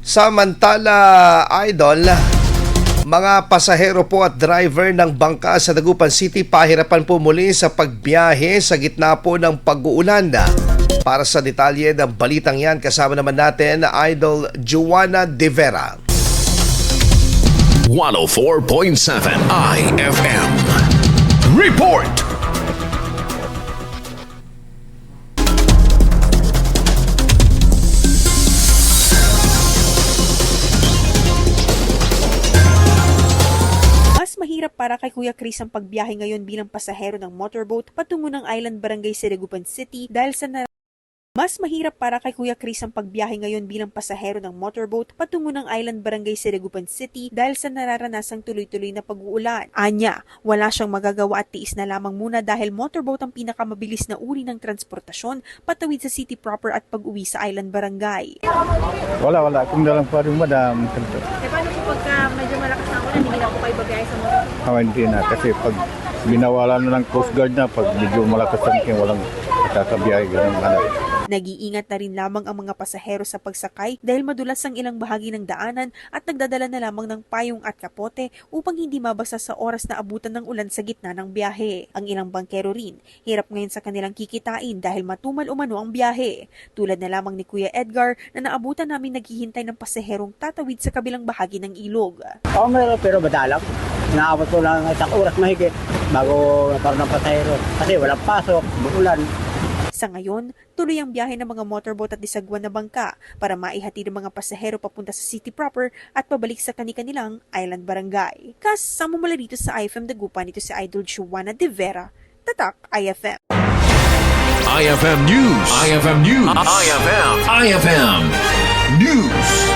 Samantala, Idol, mga pasahero po at driver ng bangka sa Dagupan City pahirapan po muli sa pagbiyahe sa gitna po ng pag-uulan. Para sa detalye ng balitang yan, kasama naman natin Idol Joanna De Vera. 104.7 IFM Report. Mahirap para kay Kuya Chris ang pagbiyahe ngayon bilang pasahero ng motorboat patungo ng Island Barangay sa Dagupan City dahil sa Mas mahirap para kay Kuya Chris ang pagbiyahe ngayon bilang pasahero ng motorboat patungo ng Island Barangay sa Dagupan City dahil sa nararanasang tuloy-tuloy na pag-uulan. Anya, wala siyang magagawa at tiis na lamang muna dahil motorboat ang pinakamabilis na uri ng transportasyon patawid sa city proper at pag-uwi sa Island Barangay. Wala. Kung dalang pa rin madam. Paano po pagka medyo malakas na ulan, hindi na po kayo bagay sa motor? Hindi na. Kasi pag binawala na ng Coast Guard na, pag medyo malakas ang walang kakabiyahe. Nag-iingat na rin lamang ang mga pasahero sa pagsakay dahil madulas ang ilang bahagi ng daanan at nagdadala na lamang ng payong at kapote upang hindi mabasa sa oras na abutan ng ulan sa gitna ng biyahe. Ang ilang bangkero rin, hirap ngayon sa kanilang kikitain dahil matumal umano ang biyahe. Tulad na lamang ni Kuya Edgar na naabutan namin naghihintay ng pasaherong tatawid sa kabilang bahagi ng ilog. Meron pero madalang. Naabot ko lang isang oras mahigit bago nakaroon ng pasahero kasi walang pasok, buulan. Sa ngayon, tuloy ang biyahe ng mga motorboat at disagwan na bangka para maihatid ang mga pasahero papunta sa city proper at pabalik sa kani-kanilang Island Barangay. Kasama mula dito sa IFM Dagupan, ito si Idol Joanna De Vera, Tatak IFM. IFM News. IFM News. IFM News.